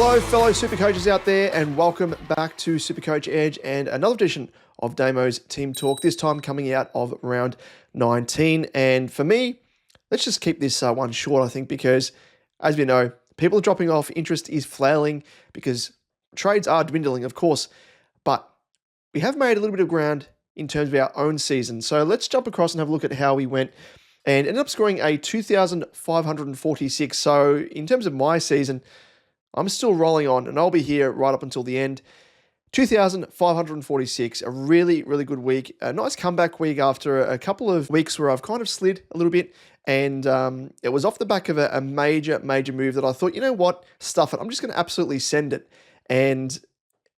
Hello, fellow Supercoaches out there, and welcome back to Supercoach Edge and another edition of Damo's Team Talk, this time coming out of round 19. And for me, let's just keep this one short, I think, because as we know, people are dropping off, interest is flailing because trades are dwindling, of course, but we have made a little bit of ground in terms of our own season. So let's jump across and have a look at how we went and ended up scoring a 2,546. So in terms of my season, I'm still rolling on, and I'll be here right up until the end. 2,546, a really, really good week. A nice comeback week after a couple of weeks where I've kind of slid a little bit, and it was off the back of a major move that I thought, you know what, stuff it. I'm just going to absolutely send it. And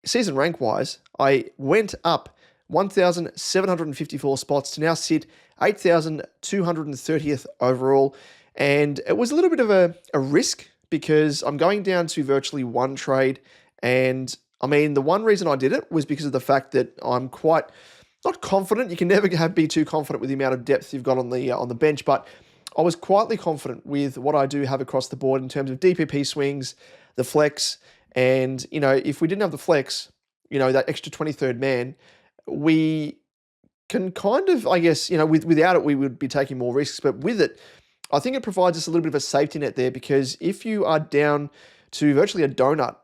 season rank-wise, I went up 1,754 spots to now sit 8,230th overall, and it was a little bit of a risk, because I'm going down to virtually one trade. And I mean, the one reason I did it was because of the fact that I'm quite not confident. You can never be too confident with the amount of depth you've got on the bench, but I was quietly confident with what I do have across the board in terms of DPP swings, the flex, and you know, if we didn't have the flex, you know, that extra 23rd man, we can kind of, I guess, you know, without it, we would be taking more risks, but with it, I think it provides us a little bit of a safety net there, because if you are down to virtually a donut,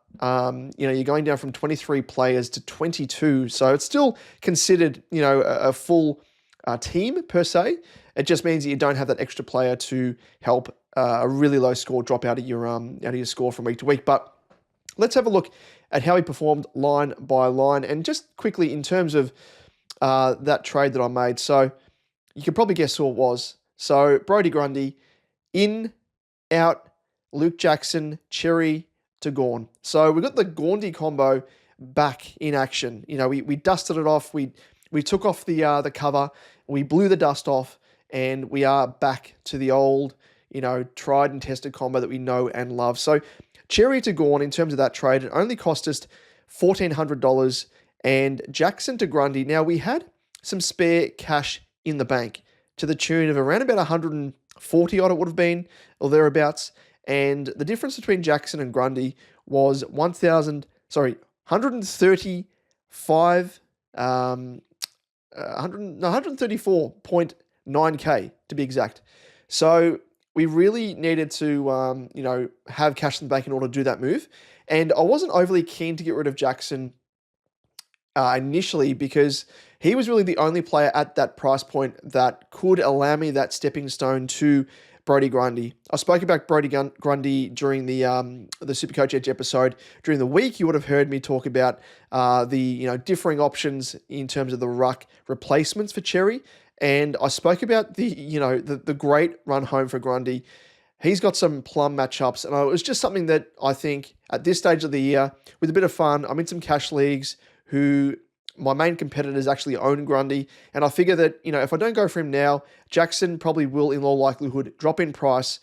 you know, you're going down from 23 players to 22. So it's still considered, you know, a full team per se. It just means that you don't have that extra player to help a really low score drop out of your score from week to week. But let's have a look at how he performed line by line, and just quickly in terms of that trade that I made. So you can probably guess who it was. So Brodie Grundy, in, out, Luke Jackson, Cherry to Gawn. So we got the Gaundy combo back in action. You know, we dusted it off. We took off the cover. We blew the dust off, and we are back to the old, you know, tried and tested combo that we know and love. So Cherry to Gawn, in terms of that trade, it only cost us $1,400, and Jackson to Grundy. Now, we had some spare cash in the bank to the tune of around about 140 odd it would have been, or thereabouts. And the difference between Jackson and Grundy was 134.9K to be exact. So we really needed to, you know, have cash in the bank in order to do that move. And I wasn't overly keen to get rid of Jackson initially, because he was really the only player at that price point that could allow me that stepping stone to Brodie Grundy. I spoke about Brodie Grundy during the Supercoach Edge episode. During the week, you would have heard me talk about the, you know, differing options in terms of the ruck replacements for Cherry. And I spoke about the, you know, the great run home for Grundy. He's got some plum matchups, and it was just something that I think at this stage of the year, with a bit of fun, I'm in some cash leagues who my main competitors actually own Grundy, and I figure that, you know, if I don't go for him now, Jackson probably will, in all likelihood, drop in price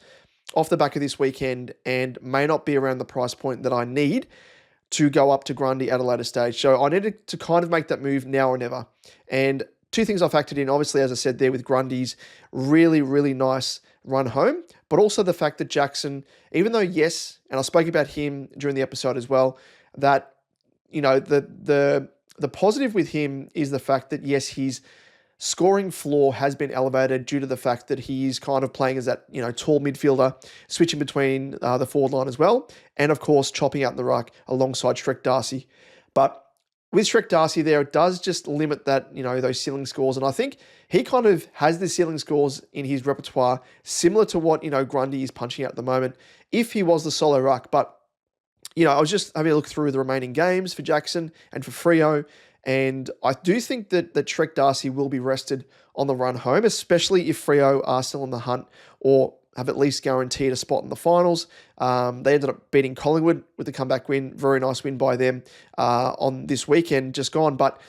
off the back of this weekend and may not be around the price point that I need to go up to Grundy at a later stage. So I needed to kind of make that move now or never. And two things I factored in, obviously, as I said there, with Grundy's really, really nice run home, but also the fact that Jackson, even though, yes, and I spoke about him during the episode as well, that, you know, the positive with him is the fact that, yes, his scoring floor has been elevated due to the fact that he's kind of playing as that, you know, tall midfielder, switching between the forward line as well, and of course chopping out in the ruck alongside Shrek Darcy. But with Shrek Darcy there, it does just limit that, you know, those ceiling scores, and I think he kind of has the ceiling scores in his repertoire similar to what, you know, Grundy is punching out at the moment if he was the solo ruck. But you know, I was just having a look through the remaining games for Jackson and for Freo, and I do think that Shrek Darcy will be rested on the run home, especially if Freo are still in the hunt or have at least guaranteed a spot in the finals. They ended up beating Collingwood with the comeback win. Very nice win by them on this weekend just gone. But,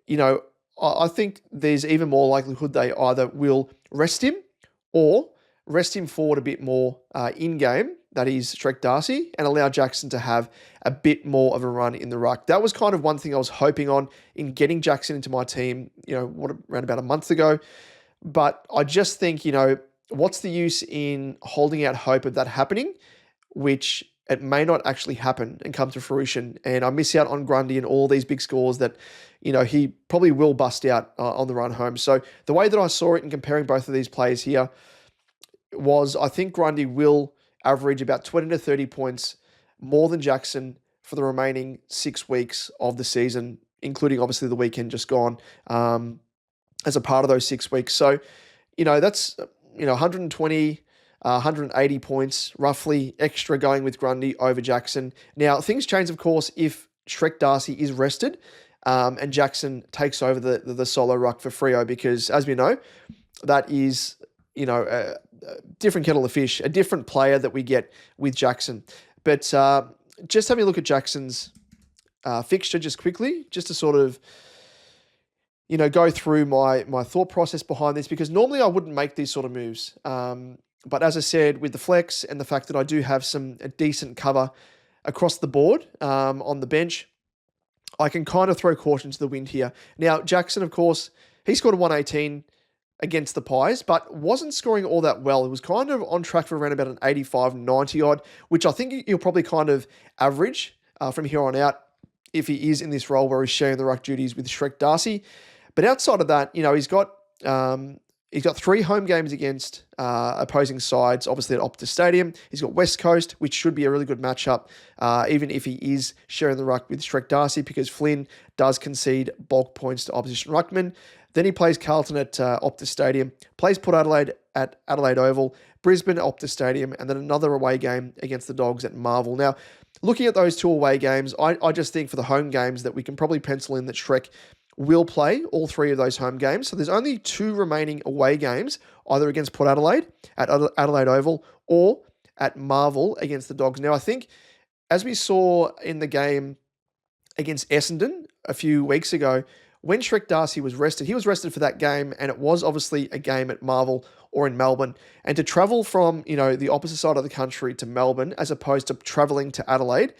you know, I think there's even more likelihood they either will rest him or rest him forward a bit more in-game, that is Shrek Darcy, and allow Jackson to have a bit more of a run in the ruck. That was kind of one thing I was hoping on in getting Jackson into my team, you know, around about a month ago. But I just think, you know, what's the use in holding out hope of that happening, which it may not actually happen and come to fruition. And I miss out on Grundy and all these big scores that, he probably will bust out on the run home. So the way that I saw it in comparing both of these players here was I think Grundy will average about 20 to 30 points more than Jackson for the remaining 6 weeks of the season, including obviously the weekend just gone, as a part of those 6 weeks. So, that's, 120, 180 points roughly extra going with Grundy over Jackson. Now, things change, of course, if Shrek Darcy is rested and Jackson takes over the solo ruck for Freo, because as we know, that is, a different kettle of fish, a different player that we get with Jackson. But just having a look at Jackson's fixture just quickly, just to sort of, go through my thought process behind this, because normally I wouldn't make these sort of moves. But as I said, with the flex and the fact that I do have a decent cover across the board on the bench, I can kind of throw caution to the wind here. Now, Jackson, of course, he scored a 118 against the Pies, but wasn't scoring all that well. It was kind of on track for around about an 85, 90 odd, which I think he'll probably kind of average from here on out if he is in this role where he's sharing the ruck duties with Shrek Darcy. But outside of that, he's got 3 home games against opposing sides, obviously at Optus Stadium. He's got West Coast, which should be a really good matchup, even if he is sharing the ruck with Shrek Darcy, because Flynn does concede bulk points to opposition ruckmen. Then he plays Carlton at Optus Stadium, plays Port Adelaide at Adelaide Oval, Brisbane at Optus Stadium, and then another away game against the Dogs at Marvel. Now, looking at those 2 away games, I just think for the home games that we can probably pencil in that Shrek will play all 3 of those home games. So there's only 2 remaining away games, either against Port Adelaide at Adelaide Oval or at Marvel against the Dogs. Now, I think as we saw in the game against Essendon a few weeks ago, when Shrek Darcy was rested, he was rested for that game, and it was obviously a game at Marvel or in Melbourne. And to travel from, the opposite side of the country to Melbourne, as opposed to traveling to Adelaide,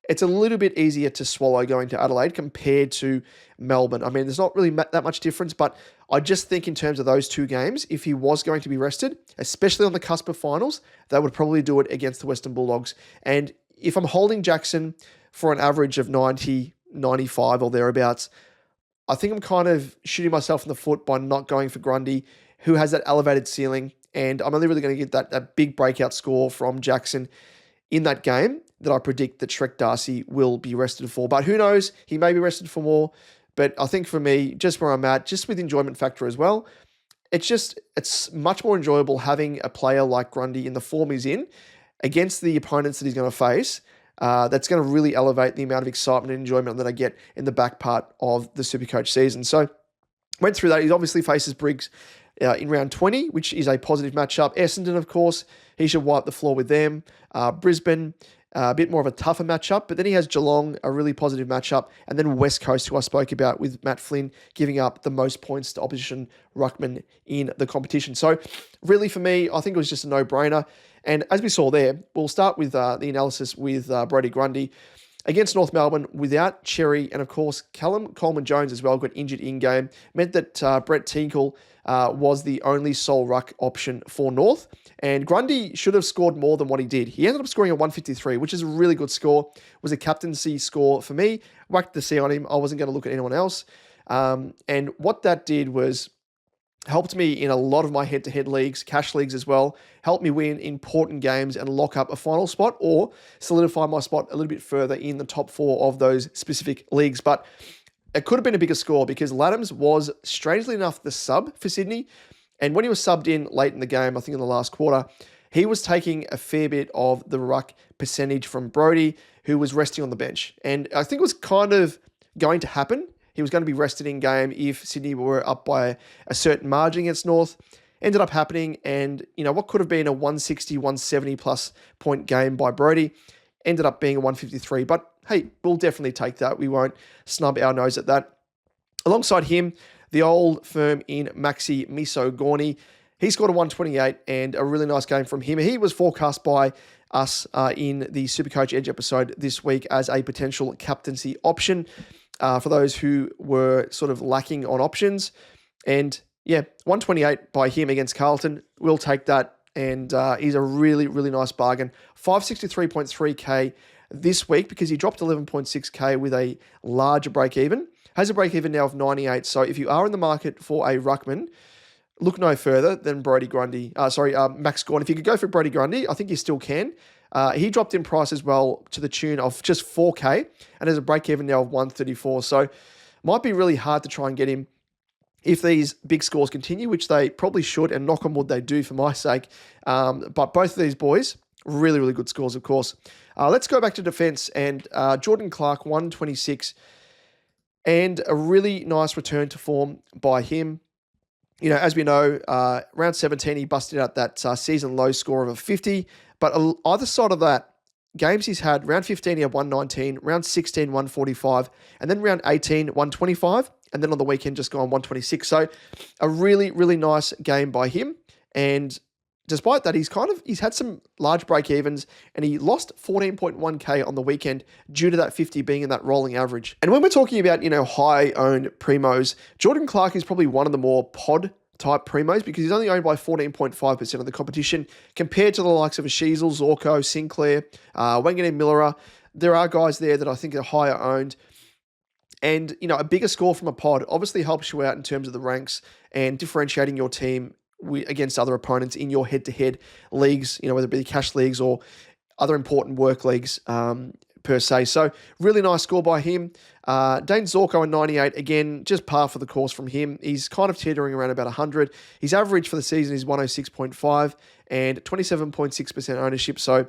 it's a little bit easier to swallow going to Adelaide compared to Melbourne. I mean, there's not really that much difference, but I just think in terms of those 2 games, if he was going to be rested, especially on the cusp of finals, they would probably do it against the Western Bulldogs. And if I'm holding Jackson for an average of 90, 95 or thereabouts, I think I'm kind of shooting myself in the foot by not going for Grundy, who has that elevated ceiling, and I'm only really going to get that big breakout score from Jackson in that game that I predict that Shrek Darcy will be rested for. But who knows? He may be rested for more. But I think for me, just where I'm at, just with enjoyment factor as well, it's much more enjoyable having a player like Grundy in the form he's in against the opponents that he's going to face. That's going to really elevate the amount of excitement and enjoyment that I get in the back part of the SuperCoach season. So went through that. He obviously faces Briggs in round 20, which is a positive matchup. Essendon, of course, he should wipe the floor with them. Brisbane, a bit more of a tougher matchup, but then he has Geelong, a really positive matchup, and then West Coast, who I spoke about with Matt Flynn, giving up the most points to opposition ruckmen in the competition. So really for me, I think it was just a no-brainer. And as we saw there, we'll start with the analysis with Brodie Grundy. Against North Melbourne, without Cherry, and of course, Callum Coleman-Jones as well got injured in-game, meant that Brett Tinkle was the only sole ruck option for North. And Grundy should have scored more than what he did. He ended up scoring a 153, which is a really good score. It was a captaincy score for me. Whacked the C on him. I wasn't going to look at anyone else. And what that did was helped me in a lot of my head-to-head leagues, cash leagues as well, helped me win important games and lock up a final spot or solidify my spot a little bit further in the top 4 of those specific leagues. But it could have been a bigger score because Laddams was, strangely enough, the sub for Sydney. And when he was subbed in late in the game, I think in the last quarter, he was taking a fair bit of the ruck percentage from Brodie, who was resting on the bench. And I think it was kind of going to happen. He was going to be rested in game if Sydney were up by a certain margin against North. Ended up happening, and what could have been a 160, 170 plus point game by Brodie ended up being a 153. But hey, we'll definitely take that. We won't snub our nose at that. Alongside him, the old firm in Maxi Miso Gorney. He scored a 128 and a really nice game from him. He was forecast by us in the SuperCoach Edge episode this week as a potential captaincy option. For those who were sort of lacking on options. And yeah, 128 by him against Carlton. We'll take that and he's a really, really nice bargain. 563.3K this week because he dropped 11.6K with a larger break-even. Has a break-even now of 98. So if you are in the market for a ruckman, look no further than Max Gawn. If you could go for Brody Grundy, I think you still can. He dropped in price as well to the tune of just 4K and has a break-even now of 134. So might be really hard to try and get him if these big scores continue, which they probably should, and knock on wood they do for my sake. But both of these boys, really, really good scores, of course. Let's go back to defense, and Jordan Clark, 126, and a really nice return to form by him. You know, as we know, round 17, he busted out that season low score of a 50. But either side of that, games he's had, round 15, he had 119, round 16, 145, and then round 18, 125, and then on the weekend, just gone 126. So a really, really nice game by him. And despite that, he's had some large break-evens, and he lost 14.1K on the weekend due to that 50 being in that rolling average. And when we're talking about, high-owned primos, Jordan Clark is probably one of the more pod-type primos because he's only owned by 14.5% of the competition compared to the likes of a Sheasel, Zorko, Sinclair, Wangan and Miller. There are guys there that I think are higher owned. And, a bigger score from a pod obviously helps you out in terms of the ranks and differentiating your team against other opponents in your head-to-head leagues, whether it be the cash leagues or other important work leagues per se. So really nice score by him. Dane Zorko in 98, again, just par for the course from him. He's kind of teetering around about 100. His average for the season is 106.5 and 27.6% ownership. So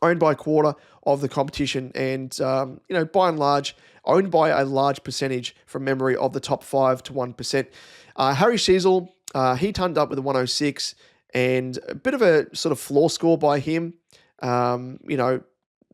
owned by a quarter of the competition and, by and large, owned by a large percentage from memory of the top 5 to 1%. Harry Sheasel, he turned up with a 106 and a bit of a sort of floor score by him.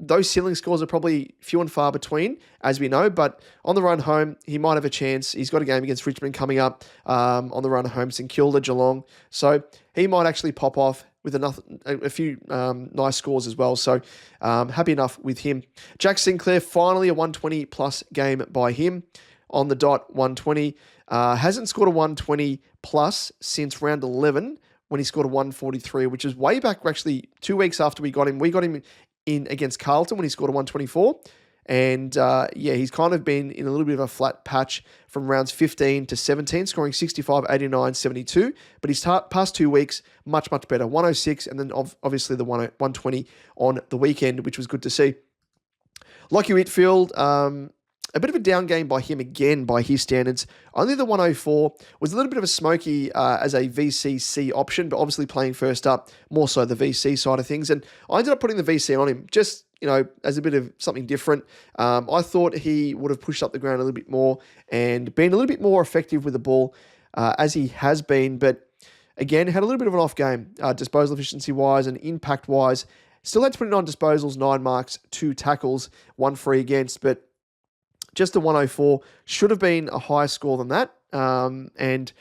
Those ceiling scores are probably few and far between, as we know, but on the run home, he might have a chance. He's got a game against Richmond coming up on the run home, St Kilda, Geelong. So he might actually pop off with a few nice scores as well. So happy enough with him. Jack Sinclair, finally a 120 plus game by him on the dot, 120. Hasn't scored a 120 plus since round 11 when he scored a 143, which is way back actually 2 weeks after we got him. We got him in against Carlton when he scored a 124. And he's kind of been in a little bit of a flat patch from rounds 15 to 17, scoring 65, 89, 72. But his past 2 weeks, much, much better. 106 and then obviously the 120 on the weekend, which was good to see. Lockie Whitfield, a bit of a down game by him again, by his standards. Only the 104 was a little bit of a smoky as a VCC option, but obviously playing first up, more so the VC side of things. And I ended up putting the VC on him just, as a bit of something different. I thought he would have pushed up the ground a little bit more and been a little bit more effective with the ball as he has been. But again, had a little bit of an off game, disposal efficiency-wise and impact-wise. Still had 29 disposals, 9 marks, 2 tackles, 1 free against, but just a 104 should have been a higher score than that. Kind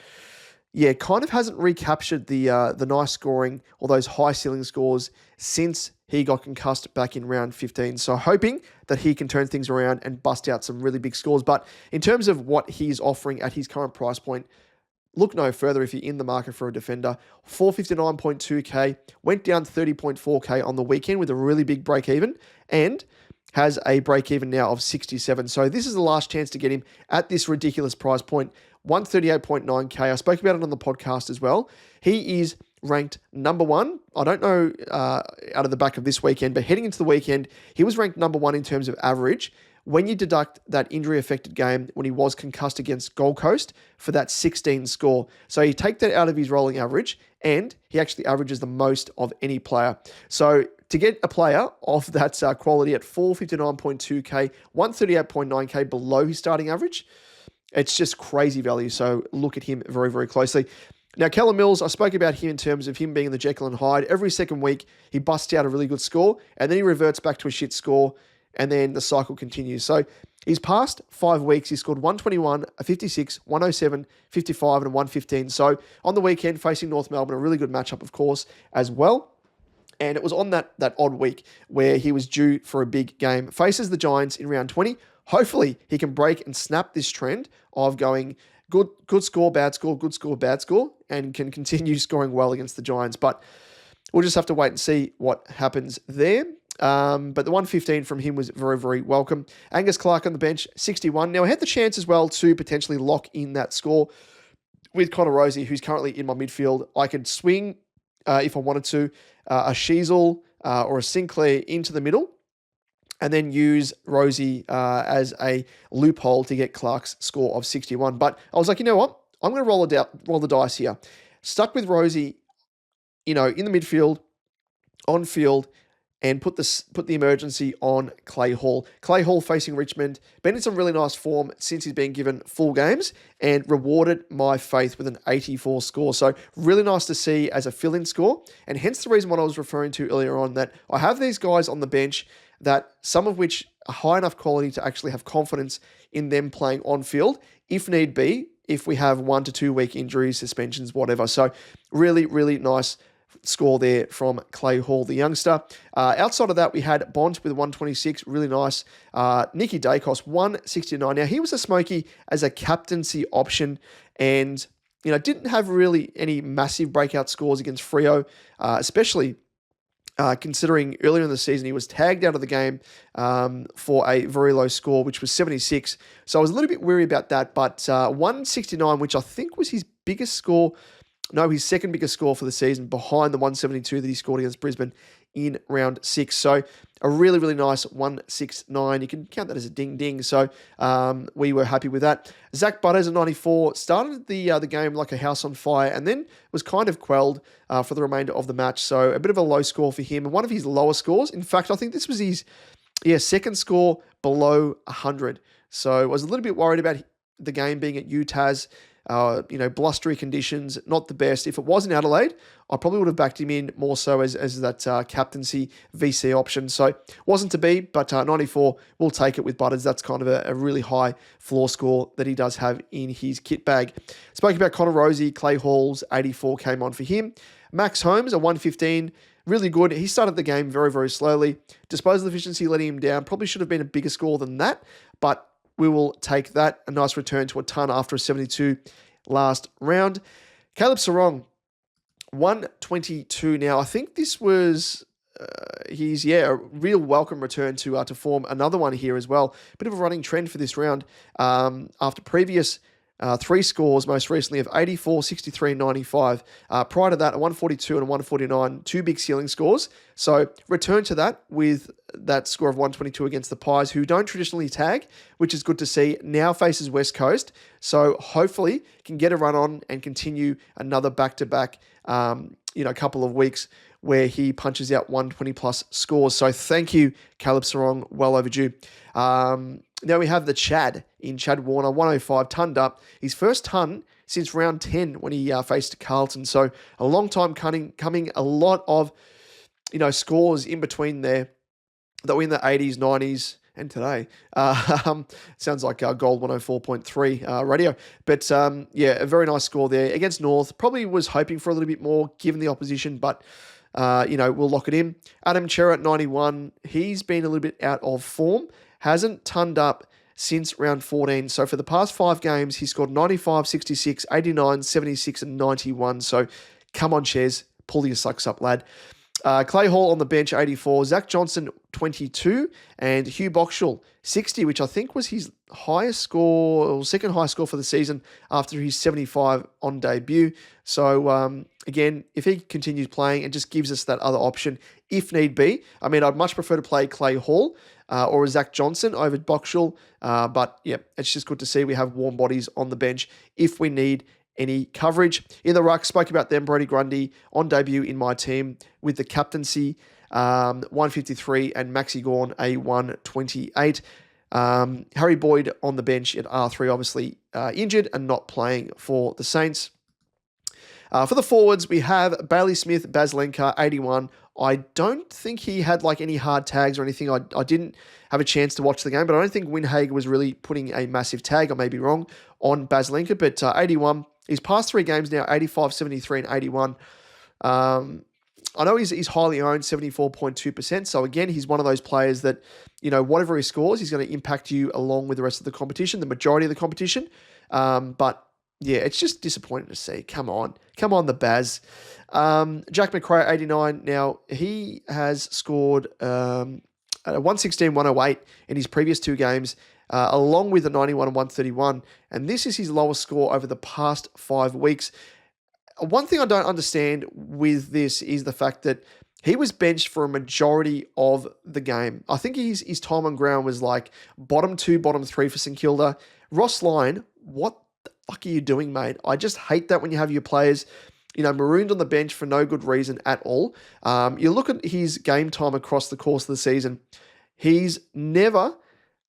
of hasn't recaptured the nice scoring or those high ceiling scores since he got concussed back in round 15. So hoping that he can turn things around and bust out some really big scores. But in terms of what he's offering at his current price point, look no further if you're in the market for a defender. 459.2K, went down 30.4K on the weekend with a really big break even and has a break-even now of 67. So this is the last chance to get him at this ridiculous price point, 138.9K. I spoke about it on the podcast as well. He is ranked number 1. I don't know out of the back of this weekend, but heading into the weekend, he was ranked number 1 in terms of average. When you deduct that injury-affected game when he was concussed against Gold Coast for that 16 score. So you take that out of his rolling average, and he actually averages the most of any player. So to get a player of that quality at 459.2K, 138.9K below his starting average, it's just crazy value. So look at him very, very closely. Now, Callum Mills, I spoke about him in terms of him being in the Jekyll and Hyde. Every second week, he busts out a really good score, and then he reverts back to a shit score, and then the cycle continues. So his past 5 weeks, he scored 121, a 56, 107, 55, and a 115. So on the weekend, facing North Melbourne, a really good matchup, of course, as well. And it was on that odd week where he was due for a big game. Faces the Giants in round 20. Hopefully, he can break and snap this trend of going good score, bad score, good score, bad score, and can continue scoring well against the Giants. But we'll just have to wait and see what happens there. But the 115 from him was very, very welcome. Angus Clark on the bench, 61. Now, I had the chance as well to potentially lock in that score with Connor Rosie, who's currently in my midfield. I could swing, if I wanted to, a Sheasel or a Sinclair into the middle, and then use Rosie as a loophole to get Clark's score of 61. But I was like, you know what? I'm going to roll the dice here. Stuck with Rosie, in the midfield, on field, and put the emergency on Clay Hall. Clay Hall facing Richmond, been in some really nice form since he's been given full games and rewarded my faith with an 84 score. So really nice to see as a fill-in score, and hence the reason what I was referring to earlier on, that I have these guys on the bench that some of which are high enough quality to actually have confidence in them playing on field if need be, if we have 1 to 2 week injuries, suspensions, whatever. So really, really nice score there from Clay Hall, the youngster. Outside of that, we had Bont with 126, really nice. Nicky Dacos, 169. Now, he was a smoky as a captaincy option and, didn't have really any massive breakout scores against Freo, especially considering earlier in the season he was tagged out of the game for a very low score, which was 76. So I was a little bit weary about that, but 169, which I think was his biggest score, his second biggest score for the season, behind the 172 that he scored against Brisbane in round 6. So a really, really nice 169. You can count that as a ding-ding. So we were happy with that. Zach Butters at 94 started the game like a house on fire and then was kind of quelled for the remainder of the match. So a bit of a low score for him and one of his lower scores. In fact, I think this was his second score below 100. So I was a little bit worried about the game being at UTAS. Blustery conditions, not the best. If it was in Adelaide, I probably would have backed him in more so as that captaincy VC option. So wasn't to be, but 94, we'll take it with Butters. That's kind of a really high floor score that he does have in his kit bag. Spoke about Connor Rosie, Clay Hall's 84 came on for him. Max Holmes, a 115, really good. He started the game very, very slowly. Disposal efficiency letting him down. Probably should have been a bigger score than that, but we will take that. A nice return to a ton after a 72 last round. Caleb Sarong, 122. Now, I think this was a real welcome return to form another one here as well. Bit of a running trend for this round after previous 3 scores, most recently of 84, 63, and 95. Prior to that, a 142 and a 149, 2 big ceiling scores. So return to that with that score of 122 against the Pies, who don't traditionally tag, which is good to see. Now faces West Coast. So hopefully can get a run on and continue another back-to-back, couple of weeks where he punches out 120 plus scores. So thank you, Caleb Sarong, well overdue. Now we have the Chad in Chad Warner, 105, tonned up. His first ton since round 10 when he faced Carlton. So a long time coming, a lot of, scores in between there that were in the 80s, 90s, and today. Sounds like Gold 104.3 radio. But a very nice score there against North. Probably was hoping for a little bit more given the opposition, but we'll lock it in. Adam Cherra at 91. He's been a little bit out of form. Hasn't tonned up since round 14. So for the past 5 games, he scored 95, 66, 89, 76, and 91. So come on, Chez. Pull your socks up, lad. Clay Hall on the bench, 84. Zach Johnson, 22. And Hugh Boxall, 60, which I think was his highest score, or second highest score for the season after his 75 on debut. So, again, if he continues playing and just gives us that other option, if need be. I mean, I'd much prefer to play Clay Hall or Zach Johnson over Boxall. But, it's just good to see we have warm bodies on the bench if we need any coverage. In the ruck, spoke about them, Brodie Grundy on debut in my team with the captaincy, 153, and Maxi Gawn, a 128. Harry Boyd on the bench at R3, obviously injured and not playing for the Saints. For the forwards, we have Bailey Smith, Baz Lenka, 81. I don't think he had any hard tags or anything. I didn't have a chance to watch the game, but I don't think Windhager was really putting a massive tag, I may be wrong, on Baz Lenka, but 81. His past 3 games now, 85, 73, and 81. I know he's highly owned, 74.2%. So again, he's one of those players that, whatever he scores, he's going to impact you along with the rest of the competition, the majority of the competition. But Yeah, it's just disappointing to see. Come on. Come on, the Baz. Jack McRae, 89. Now, he has scored 116, 108 in his previous two games, along with a 91 and 131. And this is his lowest score over the past 5 weeks. One thing I don't understand with this is the fact that he was benched for a majority of the game. I think his time on ground was like bottom 2, bottom 3 for St Kilda. Ross Lyon, what the fuck are you doing, mate? I just hate that when you have your players, marooned on the bench for no good reason at all. You look at his game time across the course of the season, he's never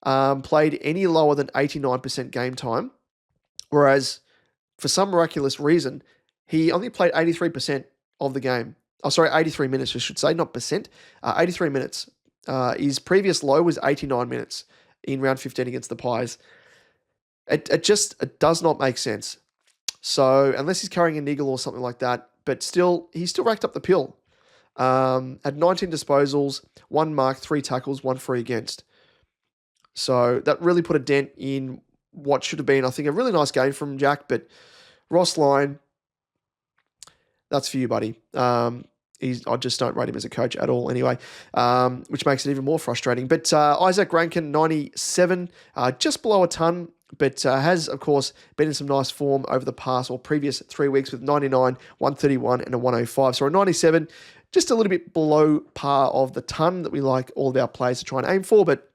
played any lower than 89% game time, whereas for some miraculous reason, he only played 83% of the game. 83 minutes, I should say, not percent. 83 minutes. His previous low was 89 minutes in round 15 against the Pies. It does not make sense. So, unless he's carrying a niggle or something like that, but still, he still racked up the pill. Had 19 disposals, 1 mark, 3 tackles, 1 free against. So, that really put a dent in what should have been, I think, a really nice game from Jack, but Ross Lyon, that's for you, buddy. I just don't rate him as a coach at all anyway, which makes it even more frustrating. But Isaac Rankin, 97, just below a ton, but has, of course, been in some nice form over the past or previous 3 weeks with 99, 131, and a 105. So a 97, just a little bit below par of the ton that we like all of our players to try and aim for, but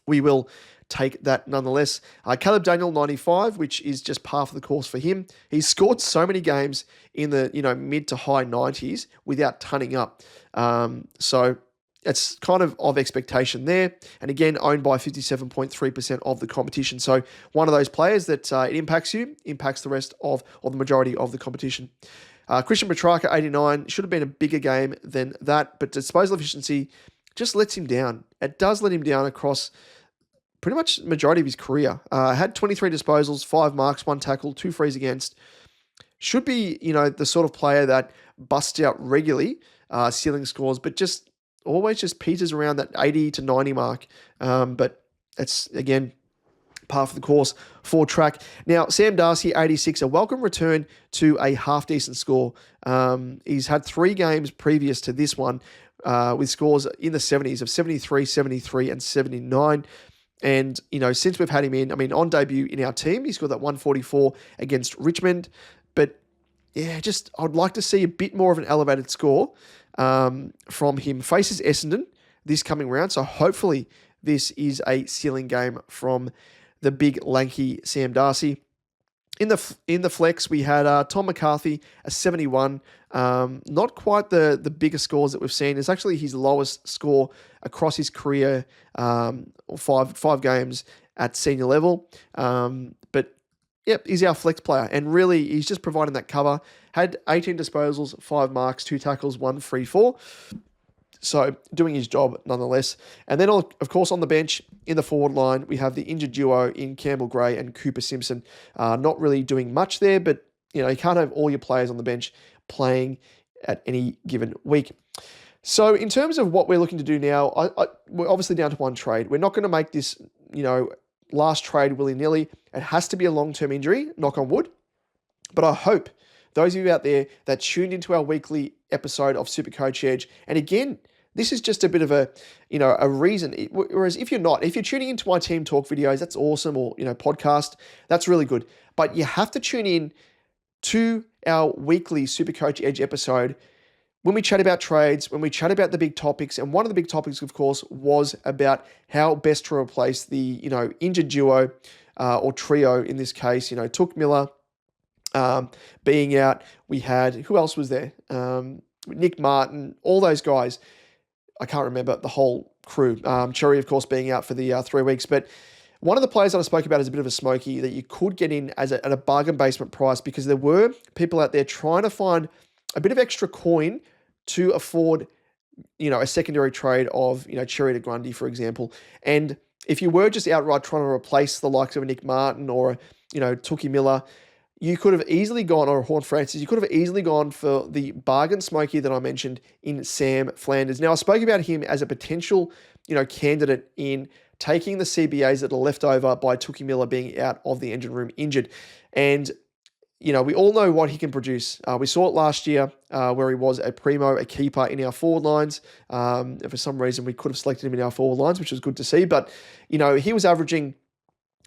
we will take that nonetheless. Caleb Daniel, 95, which is just par for the course for him. He's scored so many games in the mid to high 90s without tunning up. So it's kind of expectation there. And again, owned by 57.3% of the competition. So one of those players that it impacts the rest of, or the majority of the competition. Christian Petrarca, 89, should have been a bigger game than that, but disposal efficiency just lets him down. It does let him down across pretty much the majority of his career. Had 23 disposals, 5 marks, 1 tackle, 2 frees against. Should be, the sort of player that busts out regularly, ceiling scores, but just always just peters around that 80 to 90 mark. But it's, again, par for the course for track. Now, Sam Darcy, 86, a welcome return to a half-decent score. He's had 3 games previous to this one with scores in the 70s of 73, 73, and 79. And, since we've had him in, on debut in our team, he scored that 144 against Richmond. But, yeah, I'd like to see a bit more of an elevated score from him. Faces Essendon this coming round. So, hopefully, this is a ceiling game from the big, lanky Sam Darcy. In the flex, we had Tom McCarthy, a 71. Not quite the biggest scores that we've seen. It's actually his lowest score across his career, five games at senior level. But, yep, he's our flex player. And really, he's just providing that cover. Had 18 disposals, 5 marks, 2 tackles, 1 free 4. So doing his job nonetheless. And then, of course, on the bench, in the forward line, we have the injured duo in Campbell Gray and Cooper Simpson. Not really doing much there, but, you can't have all your players on the bench playing at any given week. So in terms of what we're looking to do now, we're obviously down to 1 trade. We're not going to make this, last trade willy-nilly. It has to be a long-term injury, knock on wood. But I hope those of you out there that tuned into our weekly episode of SuperCoach Edge, and again, this is just a bit of a reason. Whereas if you're tuning into my team talk videos, that's awesome, or, podcast, that's really good. But you have to tune in to our weekly SuperCoach Edge episode when we chat about trades, when we chat about the big topics. And one of the big topics, of course, was about how best to replace the, injured duo or trio in this case, Took Miller being out. We had, who else was there? Nick Martin, all those guys. I can't remember the whole crew. Cherry, of course, being out for the 3 weeks. But one of the players that I spoke about is a bit of a smoky that you could get in at a bargain basement price, because there were people out there trying to find a bit of extra coin to afford, a secondary trade of, Cherry to Grundy, for example. And if you were just outright trying to replace the likes of a Nick Martin or, Tookie Miller, you could have easily gone, or Horn Francis, you could have easily gone for the bargain smoky that I mentioned in Sam Flanders. Now, I spoke about him as a potential, candidate in taking the CBAs that are left over by Tookie Miller being out of the engine room injured. And we all know what he can produce. We saw it last year where he was a primo, a keeper in our forward lines. For some reason, we could have selected him in our forward lines, which was good to see. But, he was averaging,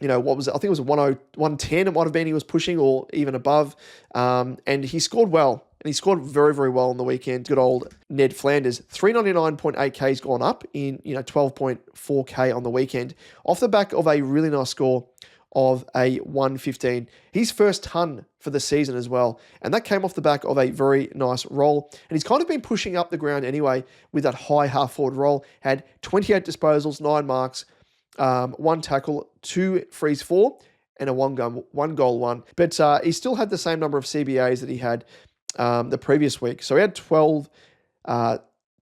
what was it? I think it was 110 it might have been he was pushing, or even above. And he scored well. And he scored very, very well on the weekend. Good old Ned Flanders. 399.8K has gone up in 12.4K on the weekend, off the back of a really nice score of a 115. His first ton for the season as well. And that came off the back of a very nice roll. And he's kind of been pushing up the ground anyway with that high half forward roll. Had 28 disposals, 9 marks, 1 tackle, 2 frees 4, and a one goal one. But he still had the same number of CBAs that he had the previous week. So he had 12%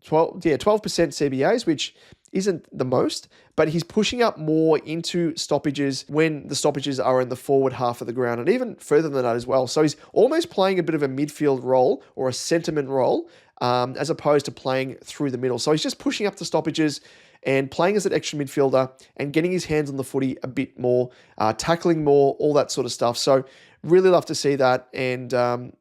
CBAs, which isn't the most, but he's pushing up more into stoppages when the stoppages are in the forward half of the ground, and even further than that as well. So he's almost playing a bit of a midfield role or a sentiment role, as opposed to playing through the middle. So he's just pushing up the stoppages and playing as an extra midfielder and getting his hands on the footy a bit more, tackling more, all that sort of stuff. So really love to see that. And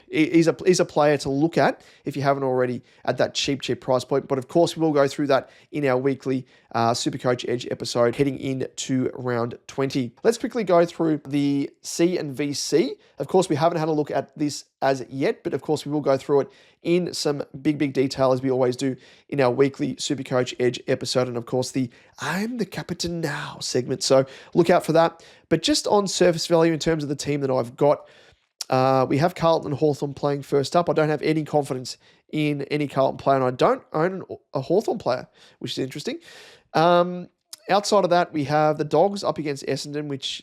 he's a player to look at if you haven't already at that cheap price point. But of course, we will go through that in our weekly SuperCoach Edge episode heading into round 20. Let's quickly go through the C and VC. Of course, we haven't had a look at this as yet, but of course, we will go through it in some big detail as we always do in our weekly SuperCoach Edge episode. And of course, the I'm the Captain Now segment. So look out for that. But just on surface value in terms of the team that I've got, we have Carlton and Hawthorn playing first up. I don't have any confidence in any Carlton player, and I don't own a Hawthorn player, which is interesting. Outside of that, we have the Dogs up against Essendon, which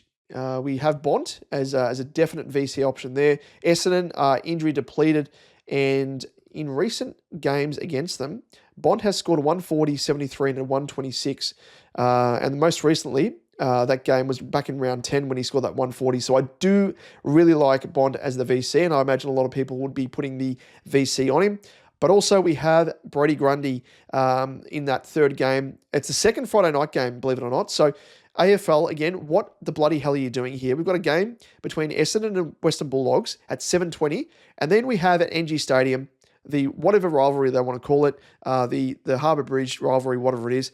we have Bont as a definite VC option there. Essendon are injury depleted, and in recent games against them, Bont has scored a 140, 73, and a 126. And most recently, that game was back in round 10 when he scored that 140. So I do really like Bond as the VC, and I imagine a lot of people would be putting the VC on him. But also we have Brodie Grundy in that third game. It's the second Friday night game, believe it or not. So AFL, again, what the bloody hell are you doing here? We've got a game between Essendon and Western Bulldogs at 7:20, and then we have at NG Stadium, the whatever rivalry they want to call it, the Harbour Bridge rivalry, whatever it is,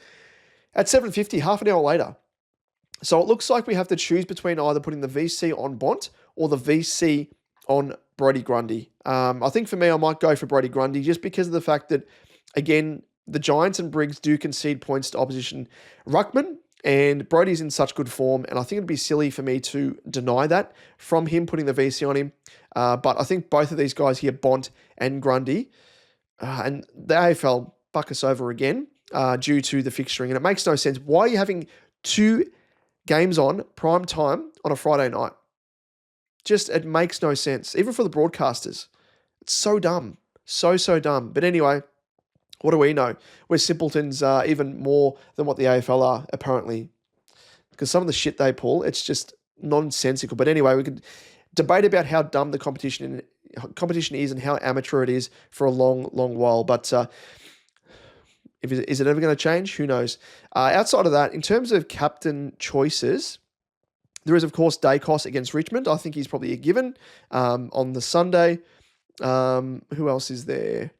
at 7:50, half an hour later. So it looks like we have to choose between either putting the VC on Bont or the VC on Brodie Grundy. I think for me, I might go for Brodie Grundy just because of the fact that, again, the Giants and Briggs do concede points to opposition ruckman, and Brodie's in such good form, and I think it'd be silly for me to deny that from him putting the VC on him. But I think both of these guys here, Bont and Grundy, and the AFL buck us over again due to the fixturing, and it makes no sense. Why are you having 2 games on prime time on a Friday night? It makes no sense, even for the broadcasters. It's so dumb, so dumb. But anyway, what do we know? We're simpletons even more than what the AFL are, apparently, because some of the shit they pull, it's just nonsensical. But anyway, we could debate about how dumb the competition is and how amateur it is for a long while. But is it ever going to change? Who knows? Outside of that, in terms of captain choices, there is, of course, Dacos against Richmond. I think he's probably a given on the Sunday. Who else is there?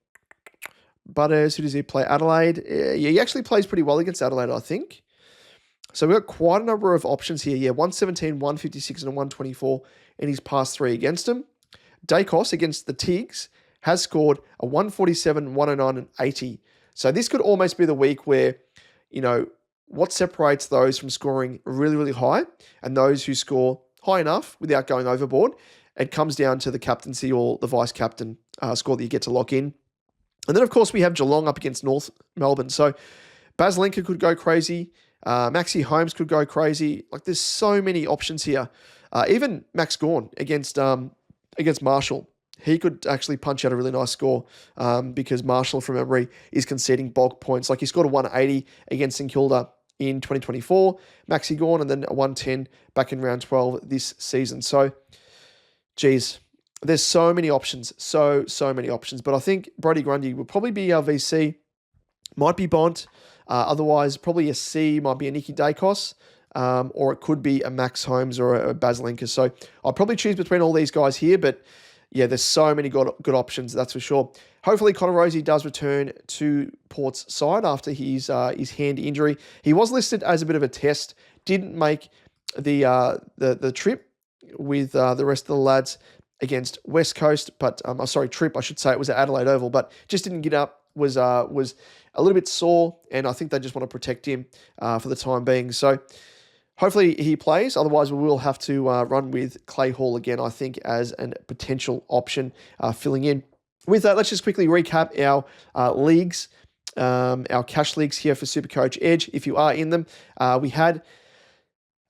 Butters. Who does he play? Adelaide. Yeah, he actually plays pretty well against Adelaide, I think. So we've got quite a number of options here. Yeah, 117, 156, and a 124 in his past 3 against him. Dacos against the Tigs has scored a 147, 109, and 80. So this could almost be the week where, what separates those from scoring really high and those who score high enough without going overboard. It comes down to the captaincy or the vice captain score that you get to lock in. And then, of course, we have Geelong up against North Melbourne. So Baz Linker could go crazy. Maxi Holmes could go crazy. Like, there's so many options here. Even Max Gawn against Marshall. He could actually punch out a really nice score because Marshall, from memory, is conceding bulk points. Like, he scored a 180 against St Kilda in 2024, Maxi Gawn, and then a 110 back in round 12 this season. So, geez, there's so many options, so many options. But I think Brodie Grundy will probably be our VC. Might be Bont. Otherwise, probably a C might be a Nicky Dacos. or it could be a Max Holmes or a Baslenka. So I'll probably choose between all these guys here, but yeah, there's so many good options, that's for sure. Hopefully, Connor Rosie does return to Port's side after his hand injury. He was listed as a bit of a test, didn't make the trip with the rest of the lads against West Coast, but trip, I should say. It was at Adelaide Oval, but just didn't get up, was a little bit sore, and I think they just want to protect him for the time being. So hopefully he plays. Otherwise, we will have to run with Clay Hall again, I think, as a potential option filling in. With that, let's just quickly recap our leagues, our cash leagues here for SuperCoach Edge. If you are in them, we had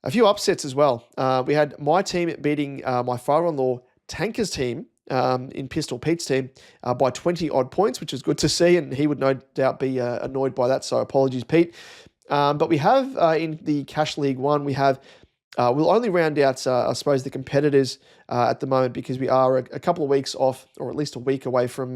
a few upsets as well. We had my team beating my father-in-law Tanker's team in Pistol Pete's team by 20 odd points, which is good to see, and he would no doubt be annoyed by that, so apologies, Pete. But we have in the Cash League 1, we have, we'll only round out, I suppose, the competitors at the moment because we are a couple of weeks off, or at least a week away from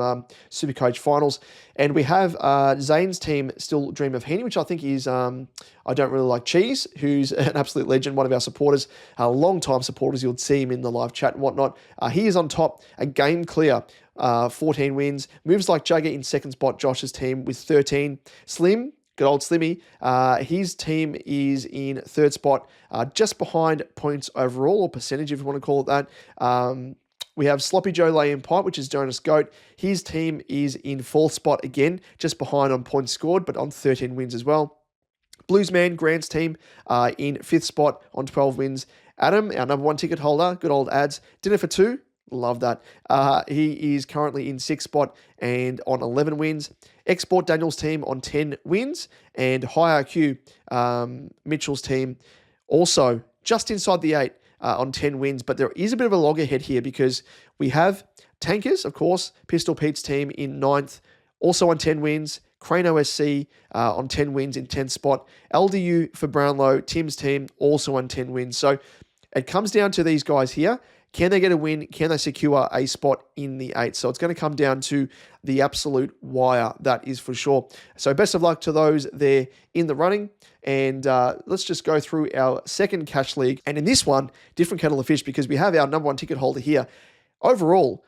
SuperCoach finals. And we have Zane's team still Dream of Heaney, which I think is, I Don't Really Like Cheese, who's an absolute legend, one of our supporters, long-time supporters. You'll see him in the live chat and whatnot. He is on top, a game clear. 14 wins. Moves Like Jagger in second spot, Josh's team with 13. Slim, good old Slimmy, his team is in third spot, just behind points overall, or percentage if you want to call it that. We have Sloppy Joe Lay in Pipe, which is Jonas Goat. His team is in fourth spot again, just behind on points scored, but on 13 wins as well. Bluesman, Grant's team, in fifth spot on 12 wins. Adam, our number one ticket holder, good old ads. Dinner for two. Love that. He is currently in sixth spot and on 11 wins. Export Daniel's team on 10 wins. And High IQ, Mitchell's team, also just inside the 8 on 10 wins. But there is a bit of a loggerhead here because we have Tankers, of course, Pistol Pete's team in ninth, also on 10 wins. Crane OSC on 10 wins in 10th spot. LDU for Brownlow, Tim's team, also on 10 wins. So it comes down to these guys here. Can they get a win? Can they secure a spot in the 8? So it's going to come down to the absolute wire, that is for sure. So best of luck to those there in the running. And let's just go through our second cash league. And in this one, different kettle of fish because we have our number one ticket holder here. Overall,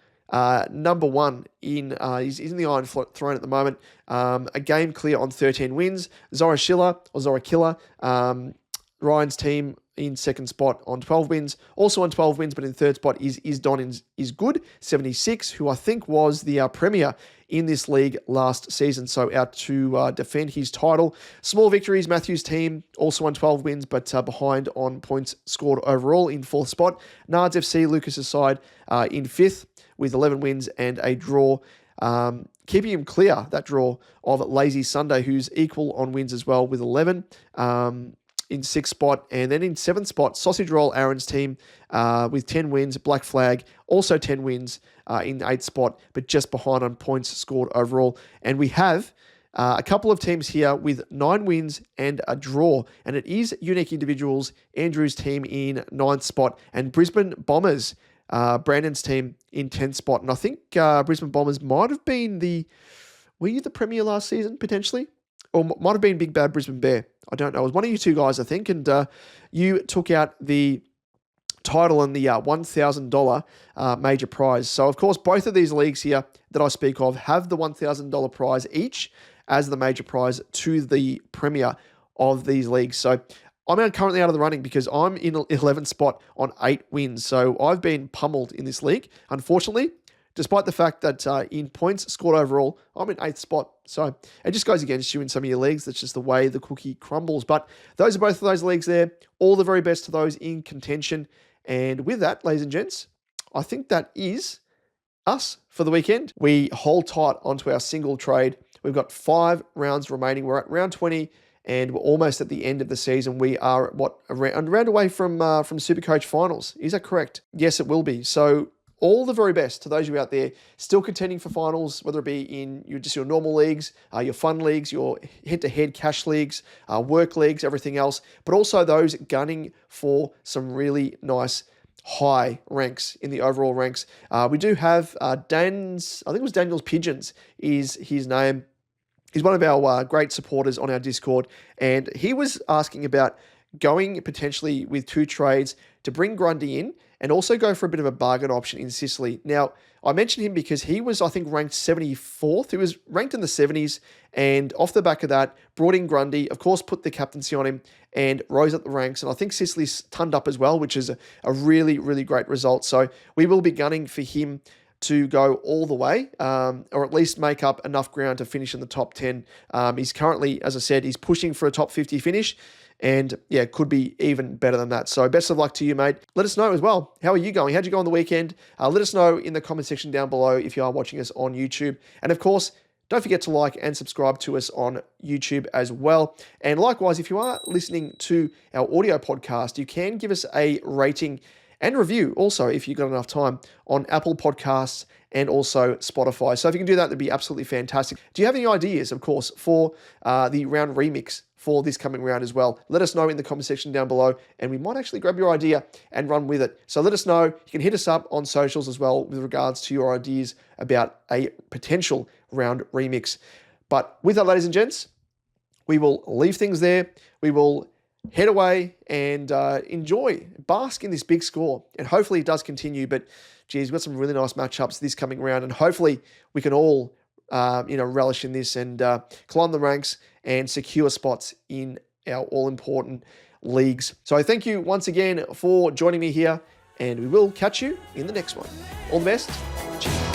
number one he's in the Iron Throne at the moment. A game clear on 13 wins. Zora Killer, Ryan's team in second spot on 12 wins. Also on 12 wins, but in third spot is Don is good, 76, who I think was the premier in this league last season. So out to defend his title. Small victories, Matthew's team, also on 12 wins, but behind on points scored overall in fourth spot. Nards FC, Lucas's side, in fifth with 11 wins and a draw. Keeping him clear, that draw of Lazy Sunday, who's equal on wins as well with 11. In sixth spot, and then in seventh spot, Sausage Roll, Aaron's team, with 10 wins. Black Flag, also 10 wins in the eighth spot, but just behind on points scored overall. And we have a couple of teams here with 9 wins and a draw, and it is unique individuals. Andrew's team in ninth spot, and Brisbane Bombers, Brandon's team in 10th spot. And I think Brisbane Bombers might have been were you the premier last season, potentially? Or might have been Big Bad Brisbane Bear. I don't know. It was one of you two guys, I think, and you took out the title and the $1,000 major prize. So, of course, both of these leagues here that I speak of have the $1,000 prize each as the major prize to the premier of these leagues. So, I'm currently out of the running because I'm in 11th spot on 8 wins. So, I've been pummeled in this league, unfortunately. Despite the fact that in points scored overall, I'm in 8th spot. So it just goes against you in some of your leagues. That's just the way the cookie crumbles. But those are both of those leagues there. All the very best to those in contention. And with that, ladies and gents, I think that is us for the weekend. We hold tight onto our single trade. We've got 5 rounds remaining. We're at round 20 and we're almost at the end of the season. We are, a round away from SuperCoach finals. Is that correct? Yes, it will be. So all the very best to those of you out there still contending for finals, whether it be in your normal leagues, your fun leagues, your head-to-head cash leagues, work leagues, everything else, but also those gunning for some really nice high ranks in the overall ranks. We do have Dan's, I think it was Daniel's Pigeons is his name. He's one of our great supporters on our Discord, and he was asking about going potentially with 2 trades to bring Grundy in and also go for a bit of a bargain option in Sicily. Now, I mentioned him because he was, I think, ranked 74th. He was ranked in the 70s, and off the back of that, brought in Grundy, of course, put the captaincy on him and rose up the ranks. And I think Sicily's turned up as well, which is a really, really great result. So we will be gunning for him to go all the way, or at least make up enough ground to finish in the top 10. He's currently, as I said, he's pushing for a top 50 finish. And yeah, could be even better than that. So best of luck to you, mate. Let us know as well. How are you going? How'd you go on the weekend? Let us know in the comment section down below if you are watching us on YouTube. And of course, don't forget to like and subscribe to us on YouTube as well. And likewise, if you are listening to our audio podcast, you can give us a rating and review also, if you've got enough time, on Apple Podcasts and also Spotify. So if you can do that, that'd be absolutely fantastic. Do you have any ideas, of course, for the round remix for this coming round as well? Let us know in the comment section down below, and we might actually grab your idea and run with it. So let us know. You can hit us up on socials as well with regards to your ideas about a potential round remix. But with that, ladies and gents, we will leave things there. We will head away and bask in this big score. And hopefully it does continue. But geez, we've got some really nice matchups this coming round, and hopefully we can all relish in this and climb the ranks and secure spots in our all-important leagues. So thank you once again for joining me here, and we will catch you in the next one. All the best. Cheers.